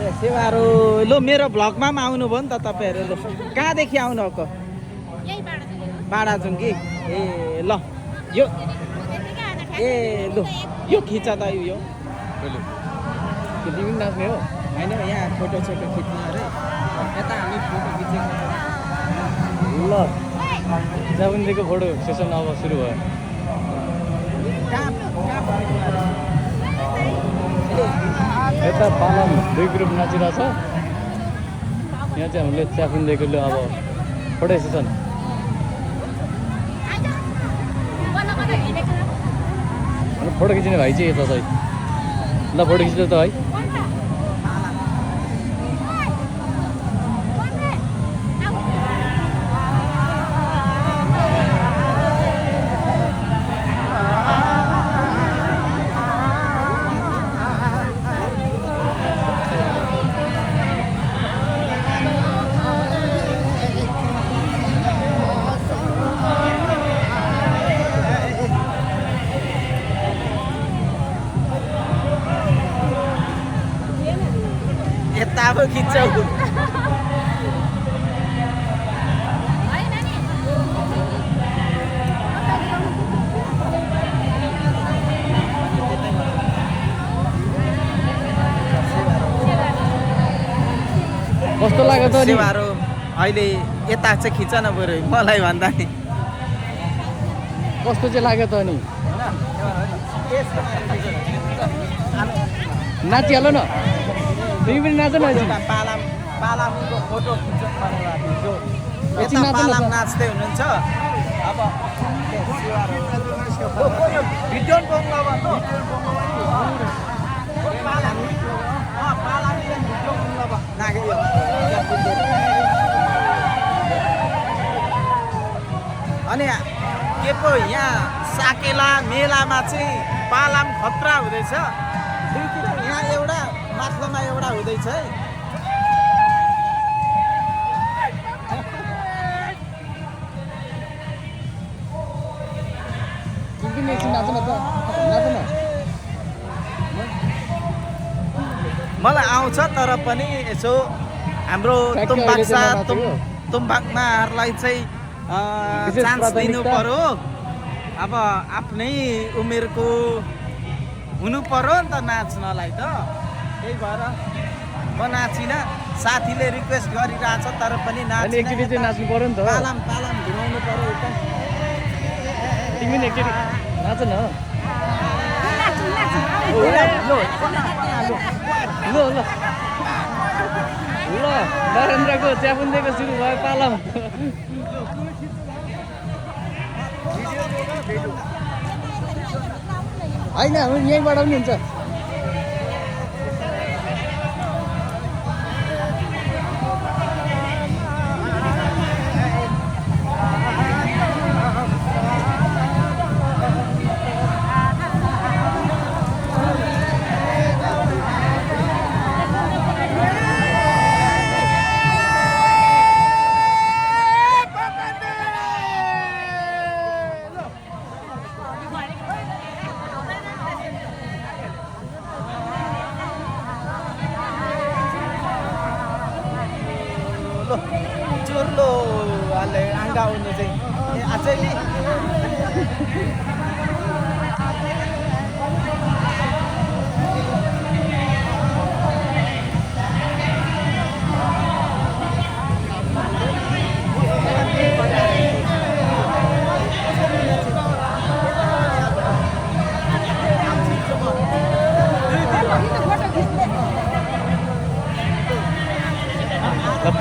ए सेवारो लो मेरो भ्लगमा पनि आउनुभयो नि त तपाईँहरू ल कहाँदेखि आउनुभएको बाडाजुङ कि ए ल यो ए लु यो खिच त यो तिमी नाच्ने हो होइन यहाँ फोटो सोटो खिच्ने अरे यता हामी फोटो खिचेको ल जाबुन्जीको फोटो सेसन अब सुरु भयो यता पालाम 2 ग्रुप नाचिरहेछ यहाँ चाहिँ हामीले च्याफुन्देको अब फोटो सेसन फोटो खिच्ने भाइ चाहिँ यता छ ल फोटो खिच्नु त है अब खिच्छौ कस्तो लाग्यो त सेवारो अहिले यता चाहिँ खिच न बरु मलाई भन्दा नि कस्तो चाहिँ लाग्यो त नि नाचिहाल्नु न तिमी पनि नाच न पालामको फोटो खिच्नु भनेर पालाम नाच्दै हुनुहुन्छ अब भिडियो अनि के पो यहाँ साकेला मेलामा चाहिँ पालाम खतरा हुँदैछ यहाँ एउटा माथिल्लोमा एउटा हुँदैछ है मलाई आउँछ तर पनि यसो हाम्रो तुम्बाकमाहरूलाई चाहिँ चान्स दिनु पर्यो अब आफ्नै उमेरको हुनु पर्यो नि त नाच्नलाई त त्यही भएर म नाचिनँ साथीले रिक्वेस्ट गरिरहेछ तर पनि नाच्नु पर्यो नि त पालाम घुमाउनु पर्यो उता तिमी नि एकचोटि नाच न ल नरेन्द्रको च्यापुन्देको सुरु भयो पालाम होइन यहीँबाट पनि हुन्छ गाउनु चाहिँ ए अचैली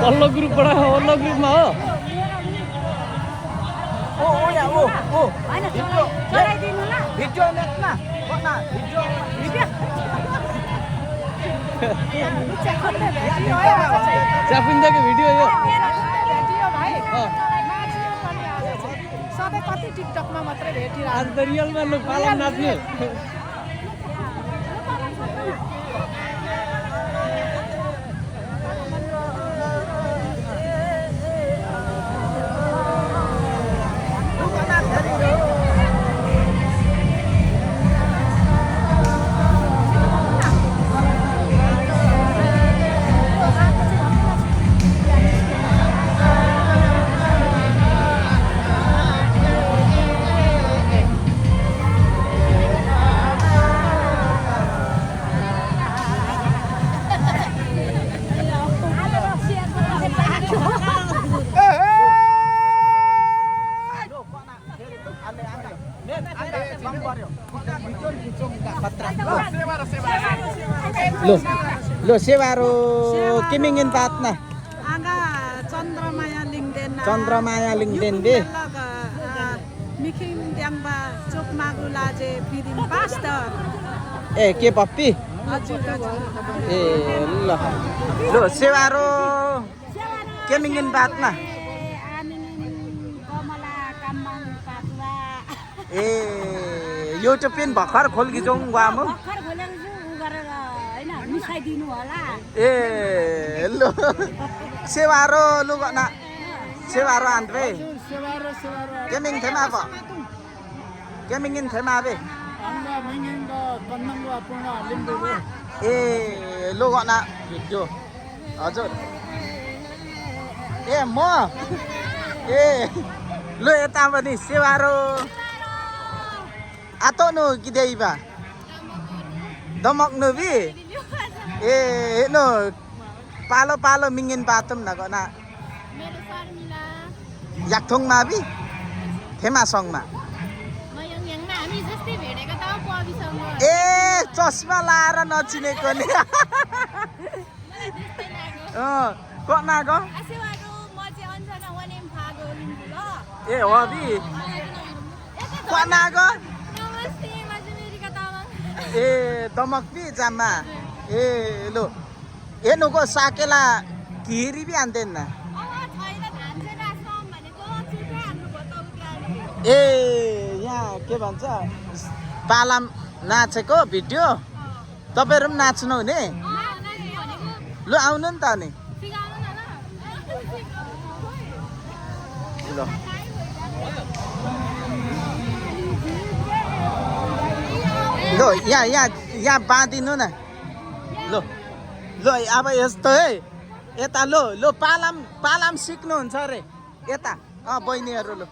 पल्लो ग्रुपबाट वल्लो ग्रुपमा हो
ओ यहाँ ओ भिडियो नेटमा
च्यापुन्दाको भिडियो यो
सधैँ कति टिकटकमा मात्रै भेटिरहेको
आज त रियलमा लु पालन नाच्ने
लो लो सेवारो किमिङिन पात्ना
Angga Chandramaya Lingden
Chandramaya Lingden बे
Miking Dangba Chok Magula je feeding pastor
ए के पप्पी ए ल लो सेवारो किमिङिन पात्ना ए युट्युब पिन भर्खर खोल्किजौँ गुवामु ए लो सेवारो लु गना सेवारो आन्थे केमिङ थेमा प केमिङिन थेमा बे ए लु गना भिडियो हजुर ए म ए लु यता पनि सेवारो आतोनु किदेइबा दमक्नु बि ए हेर्नु पालो पालो मिङिन पातुम न गना याक्थोङमा बि थेमासङमा ए चस्मा लाएर नचिनेको नि कना ग ए हो बि कना ग ए दमक बि जाम्मा ए लो हेर्नुको साकेला खिरी बि हान्दैन ए यहाँ के भन्छ पालाम नाचेको भिडियो तपाईँहरू पनि नाच्नु हुने लु आउनु नि त अनि ल लो यहाँ बाँधिनु न लो लो अब यस्तो है यता लो लो पालाम सिक्नुहुन्छ अरे यता बहिनीहरू लो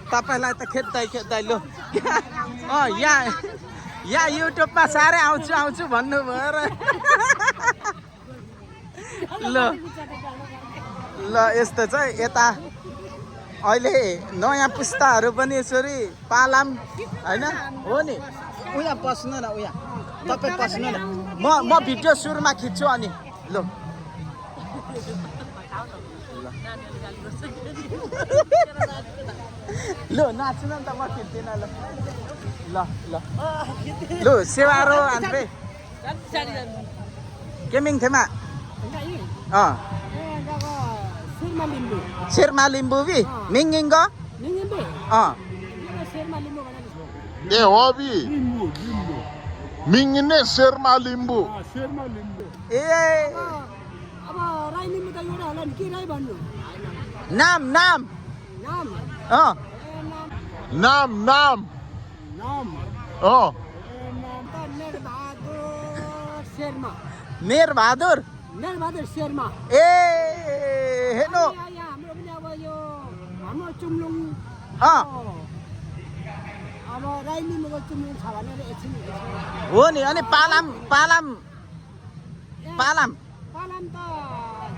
तपाईँलाई त खेद्दै लो यहाँ युट्युबमा साह्रै आउँछु भन्नुभयो र ल यस्तो चाहिँ यता अहिले नयाँ पुस्ताहरू पनि यसरी पालाम होइन हो नि उहाँ पस्नु न उहाँ तपाईँ पस्नु न म भिडियो सुरुमा खिच्छु अनि लो लो नाच्नु नि त म खिच्दिनँ ल ल ल लु सेवारो आन्थे केमिङ थेमा शेर्मा लिम्बू बि मिङिङ
ए हो बि मिङिने शेर्मा लिम्बू
ए नाम मेर बहादुर
शेर्मा
ए हेर्नु
यो हाम्रो चुम्लुङ
अँ
अब राई लिम्बूको चुम्लुङ छ भनेर एकछिन
हो नि अनि पालाम पालाम पालाम
पालाम त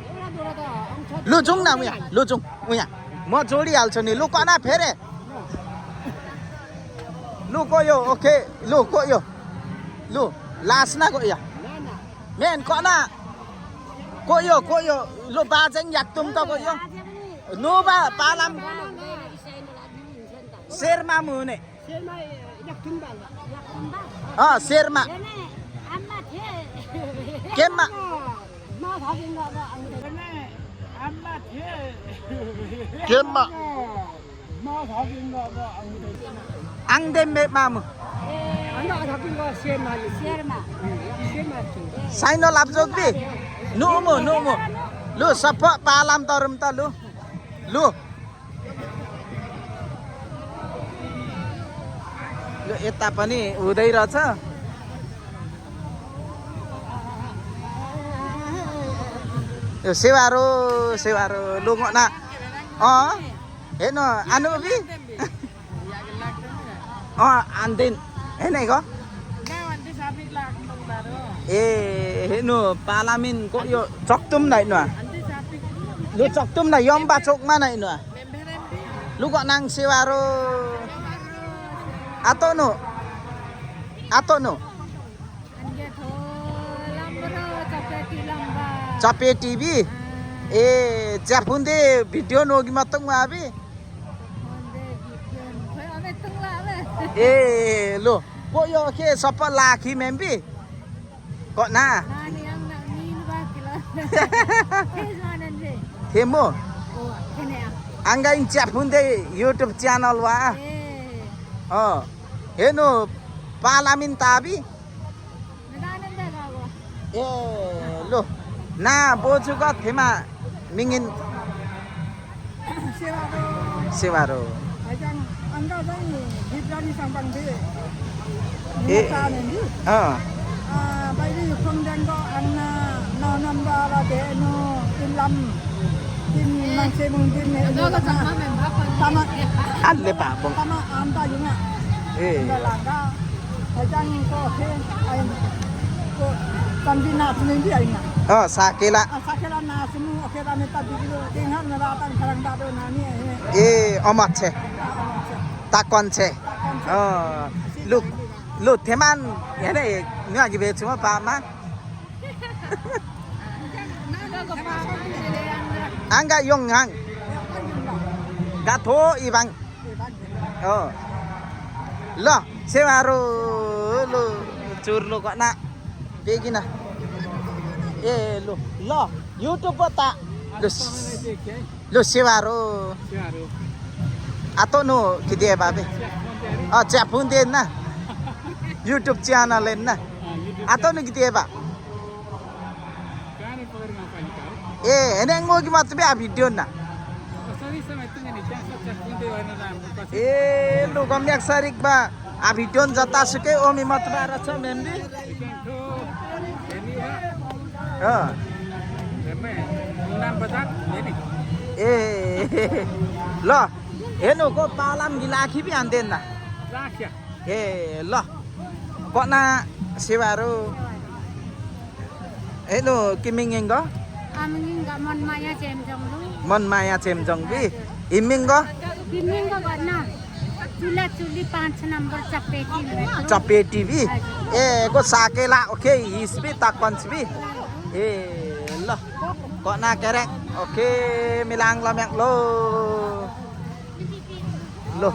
एउटा दुईवटा त आउँछ
लु जाउँ न उहाँ लु जाउँ उहाँ म जोडिहाल्छु नि लु कना फेरे लु गयो ओके लु गयो लु लास्ना गयो मेन कना गयो लु बाजेङ याक्तुम त गयो नुबा पालाम शेरमा मुने
शेरमा याक्थुङ बाला
अँ शेरमा
आम्मा थिए
केमा
मा भागिङ अब आम्मा थिए
Kema.
मा भागिङ अब
आङदेम्बे मामु
अन्त भागिङ शेरमा शेरमा
साइनो लाप्चोकबी नुमु लु सप्प पालाम तरुम त लु लु लु यता पनि हुँदै रहेछ यो सेवारो सेवारो लु ना अँ हेर्नु आनु बी अँ आन्दिन हेर्नु गो ए हेर्नु पालामिन को यो चक्तुम नै नु लु चक्तुम नै यम्बा चोकमा नै नु लु गनाङ सेवारो आतोनु चपे टिभी ए च्याफुन्दे भिडियो नोगी मतंग आबी ए लो को यो के सप लाखी मेम्बी को ना थेमो आंगाइन च्याफुन्दे यूट्यूब चैनल वा हेर्नु पालामिन ताबी ए लो ना बोजू का थेमा मिंगिन सेवारो
अन्त चाहिँ भित्रानी सम्बन्धी
ए
बाहिर खोङजाङको अन्न 9 नम्बर धेनु तिनलम तिन मान्छे मुन्दिन तमा
आले पापं
तमा आमता जुङा
ए
लागा हैजाङको खे को कन्दी नाच्ने दि हैन
साकेला
साकेला नाच्नु अखेरा नेता बिग्रो तिनहर नरातन खरङ दादो नानी
ए अमत छे ताकन छे लु लु थेमान हेरे न्यागी बेछु म पामा आंगा योङ हाङ गाथो इबाङ ल सेवारो लु चुर्लो गना बेगिना ए लु ल युट्युब पता लु सेवारो atau no kita babe च्याफुन दे ना YouTube channel ना atau no kita ba eneng mo gimat be a video na lu komyak sarik ba a video jata suke omi mat ba racha membi lo हेर्नु को पालाम गिलाखी भी आन्देन ना ए ल कना सेवारो हेर्नु किमिङ गो मन माया चेमजङ भी हिमिङ गो चपे टिभी ए को साकेला ओके हिस भी ताकपन्च भी ए ल कना केरे ओके मिलाङ लम्याङ लो लो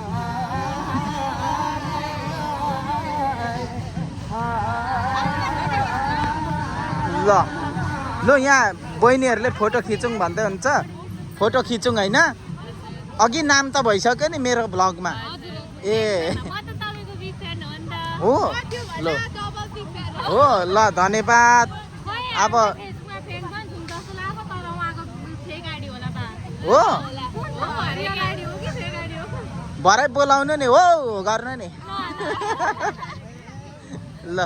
ल लो यहाँ बहिनीहरूले फोटो खिचौँ भन्दै हुन्छ फोटो खिचौँ होइन अघि नाम त भइसक्यो नि मेरो ब्लगमा ए हो ल हो ल धन्यवाद अब हो भरे बोलाउनु नि हो गर्नु नि ल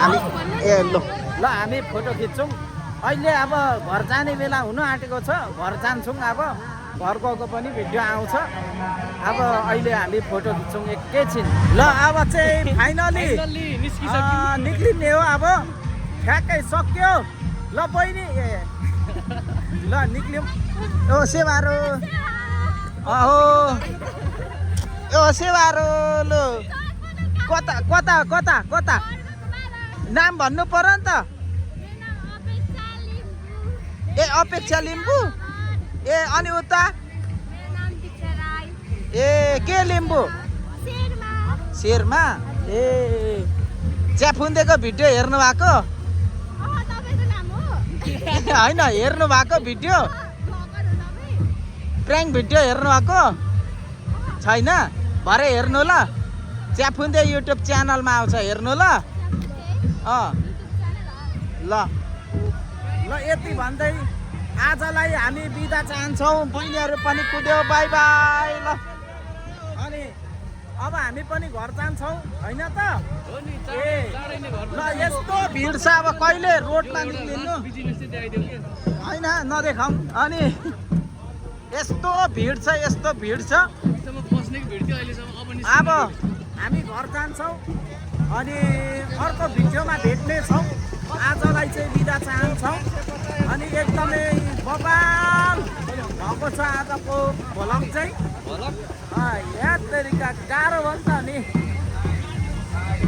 हामी ए ल हामी फोटो खिच्छौँ अहिले अब घर जाने बेला हुनु आँटेको छ घर जान्छौँ अब घर गएको पनि भिडियो आउँछ अब अहिले हामी फोटो खिच्छौँ एकैछिन ल अब चाहिँ फाइनली निक्लिने हो अब ठ्याक्कै सक्यो ल बहिनी ल निक्ल्यौँ ओ सेवारो अहो ओ सेवारो लो कता कता कता कता नाम भन्नु पर्यो नि त ए अपेक्षा लिम्बू ए अनि उता ए के लिम्बू शेरमा ए च्याफुन्देको भिडियो हेर्नु भएको होइन हेर्नु भएको भिडियो प्र्याङ्क भिडियो हेर्नु भएको छैन भरे हेर्नु ल च्याफुन्दे युट्युब च्यानलमा आउँछ हेर्नु ल ल ल यति भन्दै आजलाई हामी बिदा चाहन्छौँ बहिनीहरू पनि कुद्यो बाई बाई ल अनि अब हामी पनि घर जान्छौँ होइन त ए ल यस्तो भिड छ अब कहिले रोडमा निक्लिनु होइन नदेखाउँ अनि यस्तो भिड छ अब हामी घर जान्छौँ अनि अर्को भिडियोमा भेट्नेछौँ आजलाई चाहिँ बिदा चाहन्छौँ अनि एकदमै बबाल भएको छ आजको भ्लग चाहिँ याद तरिका गाह्रो भन्छ नि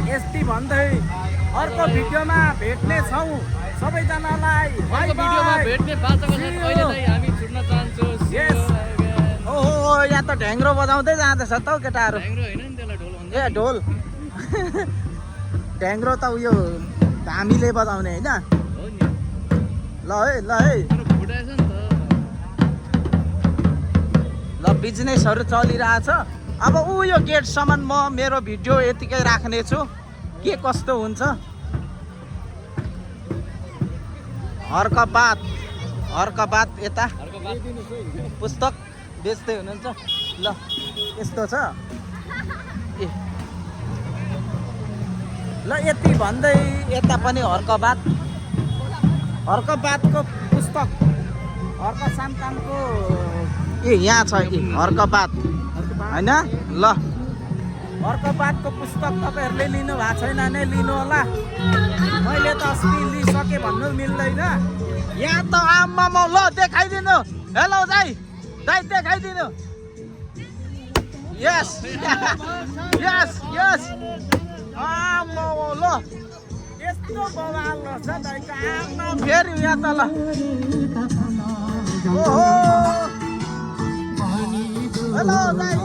यति भन्दै अर्को भिडियोमा भेट्नेछौँ सबैजनालाई ओहो यहाँ त ढ्याङ्ग्रो बजाउँदै जाँदैछ त हौ केटाहरू ए ढोल ढ्याङ्ग्रो त उयो हामीले बजाउने होइन ल है ल बिजनेसहरू चलिरहेछ अब यो गेटसम्म म मेरो भिडियो यतिकै राख्नेछु के कस्तो हुन्छ हर्क बात यता पुस्तक बेच्दै हुनुहुन्छ ल यस्तो छ ए ल यति भन्दै यता पनि हर्क बातको पुस्तक हर्क सामकामको ए यहाँ छ हर्क बात होइन ल हर्क बातको पुस्तक तपाईँहरूले लिनु भएको छैन भने लिनु होला मैले त अस्ति लिइसकेँ भन्नु मिल्दैन यहाँ त आम्मामा ल देखाइदिनु हेलो दाइ देखाइदिनु यस आम्मा ल यस्तो बवाल रहेछ दाइको आम्मा फेरि यहाँ त ल ओहो हेलो दाइ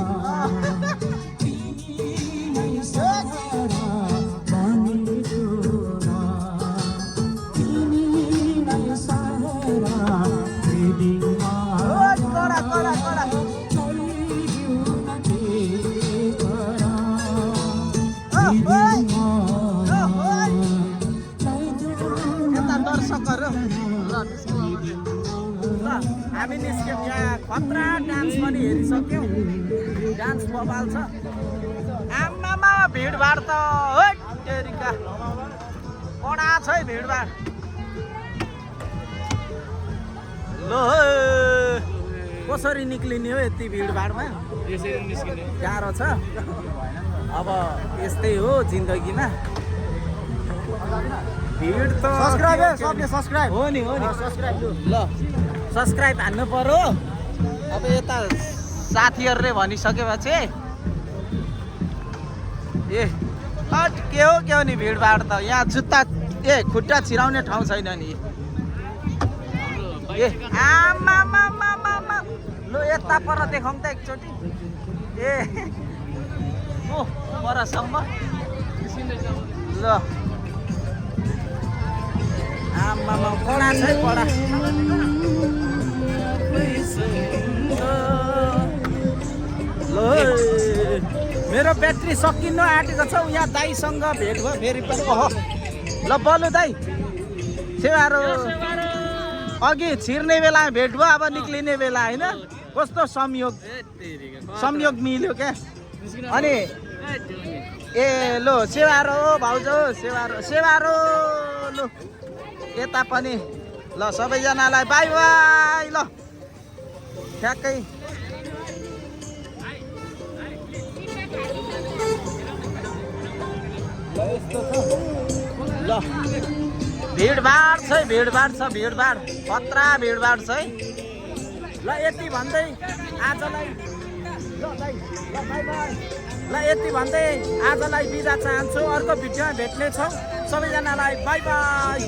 हामी निस्क्यौँ यहाँ खतरा डान्स पनि हेरिसक्यौँ डान्स बबाल छ आम्मामा भिडभाड त तेरिका कडा छ है भिडभाड ल कसरी निक्लिने हो यति भिडभाडमा गाह्रो छ अब यस्तै हो जिन्दगीमा भिड त सब्सक्राइब हो नि सब्सक्राइब ल सब्सक्राइब हान्नु पर्यो अब यता साथीहरूले भनिसकेपछि ए के हो नि भिडभाड त यहाँ जुत्ता खुट्टा छिराउने ठाउँ छैन नि ए आमामा लु यता पर देखाउँ त एकचोटि ए ओ परसम्म ल आमामा कडा छ कडा ल मेरो ब्याट्री सकिनु आँटेको छ यहाँ दाइसँग भेट भयो फेरि पनि ओहो ल बलु दाइ सेवारो अघि छिर्ने बेला भेट भयो अब निक्लिने बेला होइन कस्तो संयोग मिल्यो क्या अनि ए लो सेवारो भाउजू सेवारो लु यता पनि ल सबैजनालाई बाई बाई। ल ठ्याक्कै ल भिडभाड छ भिडभाड खतरा भिडभाड छ है। ल यति भन्दै आजलाई यति भन्दै आजलाई बिदा चाहन्छु। अर्को भिडियोमा भेट्नेछौँ। सबैजनालाई बाई बाई।